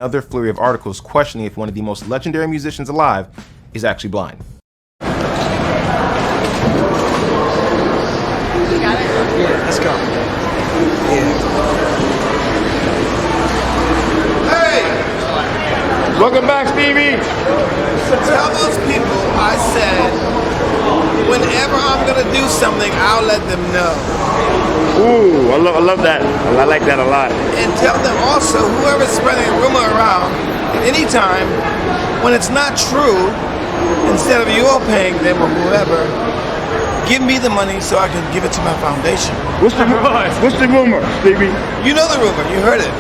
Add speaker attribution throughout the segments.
Speaker 1: Another flurry of articles questioning if one of the most legendary musicians alive is actually blind.
Speaker 2: You got it?
Speaker 3: Yeah, let's go. Yeah.
Speaker 4: Welcome back, Stevie.
Speaker 5: Tell those people I said, whenever I'm gonna do something, I'll let them know.
Speaker 4: Ooh, I love that. I like that a lot.
Speaker 5: And tell them also, whoever's spreading a rumor around at any time, when it's not true, instead of you all paying them or whoever, give me the money so I can give it to my foundation.
Speaker 4: What's the rumor, Stevie?
Speaker 5: You know the rumor. You heard it.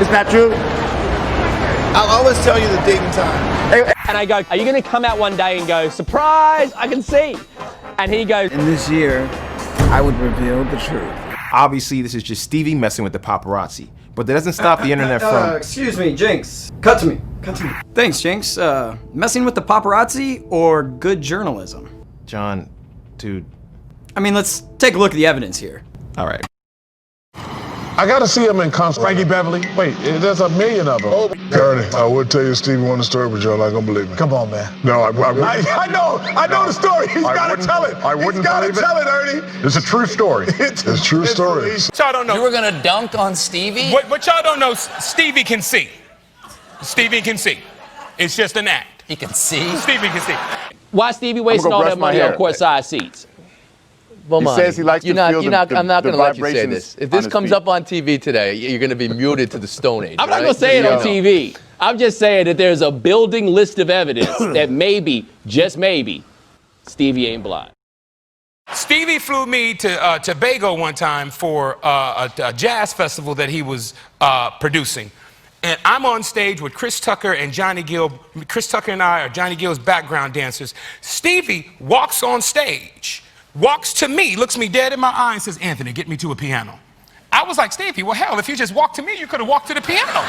Speaker 4: It's not true?
Speaker 5: I'll always tell you the date and time.
Speaker 6: And I go, are you going to come out one day and go, surprise, I can see? And he goes,
Speaker 3: And this year, I would reveal the truth.
Speaker 1: Obviously, this is just Stevie messing with the paparazzi, but that doesn't stop the internet from...
Speaker 7: Excuse me, Jinx. Cut to me.
Speaker 3: Thanks, Jinx. Messing with the paparazzi or good journalism?
Speaker 1: John, dude...
Speaker 3: I mean, let's take a look at the evidence here.
Speaker 1: All right.
Speaker 8: I gotta see him in concert. Frankie Beverly. Wait, there's a million of them. Oh, Ernie, I would tell you Stevie Wonder story, but you're not gonna believe me.
Speaker 5: Come on, man.
Speaker 8: No, I
Speaker 5: know the story. He's gotta tell it.
Speaker 8: I wouldn't believe it.
Speaker 5: Tell it, Ernie.
Speaker 8: It's a true story. It's a true story.
Speaker 9: Y'all don't know.
Speaker 10: You were gonna dunk on Stevie?
Speaker 9: What y'all don't know, Stevie can see. Stevie can see. It's just an act.
Speaker 10: He can see?
Speaker 9: Stevie can see.
Speaker 6: why Stevie wasting all that money on courtside seats?
Speaker 11: He says he likes to feel
Speaker 7: I'm not going to let you say
Speaker 11: vibrations
Speaker 7: this. If this comes up on TV today, you're going to be muted to the Stone Age.
Speaker 6: I'm not going to say it on TV. I'm just saying that there's a building list of evidence that maybe, just maybe, Stevie ain't blind.
Speaker 9: Stevie flew me to Tobago one time for a jazz festival that he was producing. And I'm on stage with Chris Tucker and Johnny Gill. Chris Tucker and I are Johnny Gill's background dancers. Stevie walks on stage, walks to me, looks me dead in my eye and says, Anthony, get me to a piano. I was like, Stevie, well, hell, if you just walked to me, you could have walked to the piano.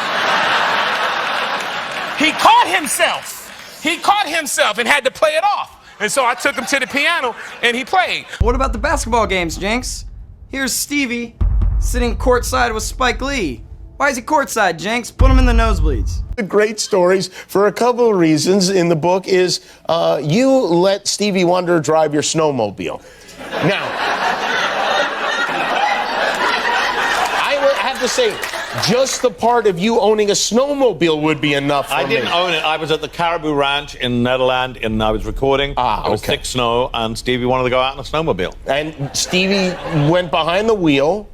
Speaker 9: He caught himself. He caught himself and had to play it off. And so I took him to the piano and he played.
Speaker 3: What about the basketball games, Jinx? Here's Stevie sitting courtside with Spike Lee. Why is he courtside, Jinx? Put him in the nosebleeds.
Speaker 12: The great stories for a couple of reasons in the book is you let Stevie Wonder drive your snowmobile. Now, I would have to say, just the part of you owning a snowmobile would be enough for me.
Speaker 13: I didn't own it. I was at the Caribou Ranch in Netherlands, and I was recording. It was thick snow, and Stevie wanted to go out in a snowmobile.
Speaker 12: And Stevie went behind the wheel.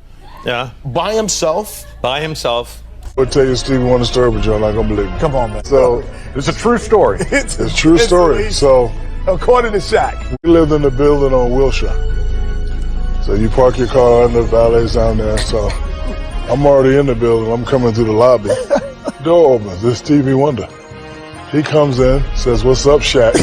Speaker 13: Yeah.
Speaker 12: By himself.
Speaker 13: By himself.
Speaker 8: I'll tell you Stevie Wonder story, but you're not gonna believe it.
Speaker 5: Come on, man.
Speaker 8: So
Speaker 4: it's a true story.
Speaker 8: It's a true story. So
Speaker 5: according to Shaq,
Speaker 8: we lived in the building on Wilshire. So you park your car and the valet's down there. So I'm already in the building. I'm coming through the lobby. Door opens. It's Stevie Wonder. He comes in, says, "What's up, Shaq?"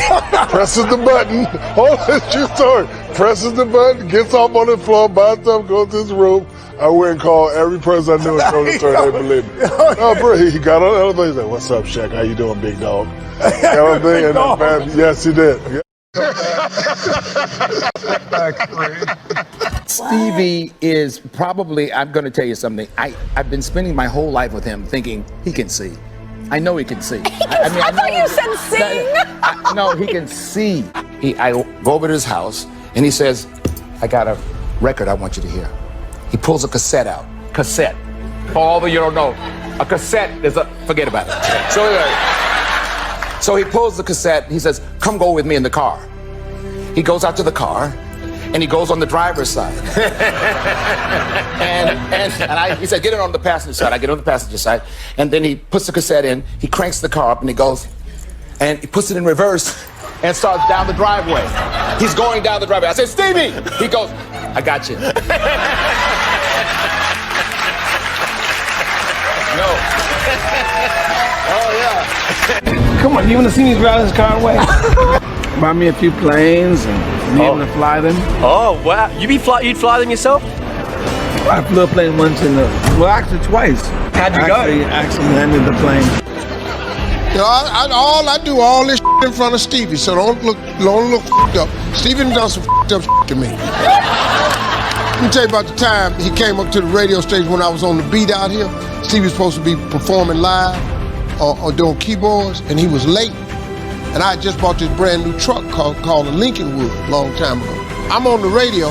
Speaker 8: Presses the button. Hold on, true story. Presses the button, gets off on the floor, buys stuff, goes to his room. I went and called every person I knew and told the story. They believe me. Oh, bro, he got on the elevator. He said, "What's up, Shaq? How you doing, big dog?" Got on the thing, and man, yes, he did.
Speaker 14: Stevie is probably, I'm going to tell you something. I've been spending my whole life with him thinking he can see. I know he can see.
Speaker 2: I thought you said sing.
Speaker 14: No, he can see. I go over to his house, and he says, "I got a record I want you to hear." He pulls a cassette out. Cassette. For all that you don't know, a cassette is forget about it. So he pulls the cassette, and he says, "Come go with me in the car." He goes out to the car, and he goes on the driver's side. He said, "Get it on the passenger side." I get on the passenger side, and then he puts the cassette in, he cranks the car up, and he goes, and he puts it in reverse, and starts down the driveway. He's going down the driveway. I said, "Stevie!" He goes, "I got you." No.
Speaker 3: Oh, yeah.
Speaker 7: Come on, you want to see me drive this car away? Buy me a few planes and be able to fly them.
Speaker 6: Oh, wow. You'd fly them yourself?
Speaker 7: I flew a plane once actually twice.
Speaker 3: How'd you go?
Speaker 7: Actually landed the plane.
Speaker 5: You know, I do all this in front of Stevie, so don't look f***ed up. Stevie done some f***ed up to me. Let me tell you about the time he came up to the radio station when I was on the beat out here. Stevie was supposed to be performing live.
Speaker 15: doing keyboards, and he was late. And I had just bought this brand new truck called a Lincolnwood a long time ago. I'm on the radio.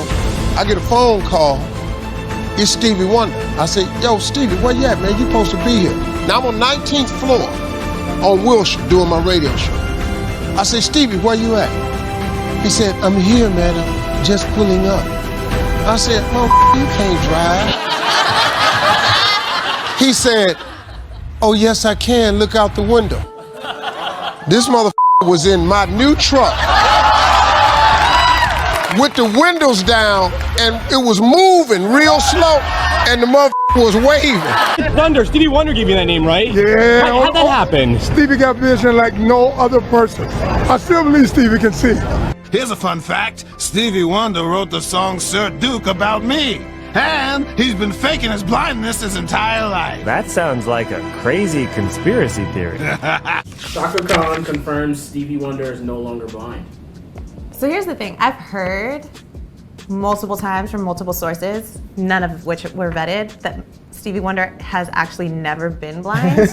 Speaker 15: I get a phone call. It's Stevie Wonder. I say, yo, Stevie, where you at, man? You supposed to be here. Now I'm on 19th floor on Wilshire doing my radio show. I say, Stevie, where you at? He said, I'm here, man. I'm just pulling up. I said, oh, you can't drive. He said, oh, yes, I can. Look out the window. This motherfucker was in my new truck with the windows down, and it was moving real slow, and the motherfucker was waving.
Speaker 16: Wonder, Stevie Wonder gave you that name, right?
Speaker 8: Yeah.
Speaker 16: How'd that happen?
Speaker 8: Stevie got vision like no other person. I still believe Stevie can see.
Speaker 5: Here's a fun fact. Stevie Wonder wrote the song Sir Duke about me. And he's been faking his blindness his entire life.
Speaker 17: That sounds like a crazy conspiracy theory.
Speaker 18: Shaka Khan confirms Stevie Wonder is no longer blind.
Speaker 2: So here's the thing. I've heard multiple times from multiple sources, none of which were vetted, that Stevie Wonder has actually never been blind.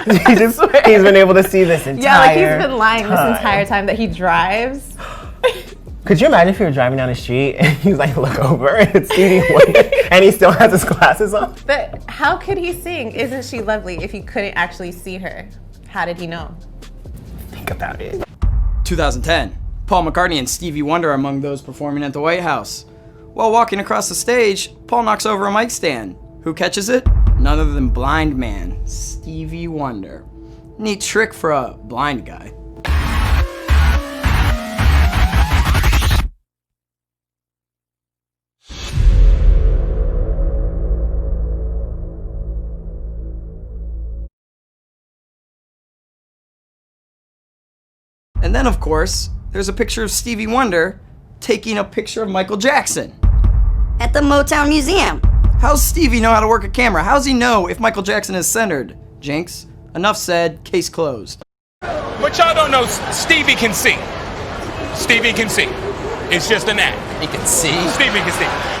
Speaker 19: He's been able to see this entire
Speaker 2: Yeah, like he's been lying this entire time that he drives.
Speaker 19: Could you imagine if you were driving down the street and you like look over and it's Stevie Wonder and he still has his glasses on?
Speaker 2: But how could he sing Isn't She Lovely if he couldn't actually see her? How did he know?
Speaker 19: Think about it.
Speaker 3: 2010. Paul McCartney and Stevie Wonder are among those performing at the White House. While walking across the stage, Paul knocks over a mic stand. Who catches it? None other than blind man, Stevie Wonder. Neat trick for a blind guy. And then, of course, there's a picture of Stevie Wonder taking a picture of Michael Jackson.
Speaker 20: At the Motown Museum.
Speaker 3: How's Stevie know how to work a camera? How's he know if Michael Jackson is centered? Jinx, enough said, case closed.
Speaker 9: But y'all don't know Stevie can see. Stevie can see. It's just an act.
Speaker 10: He can see?
Speaker 9: Stevie can see.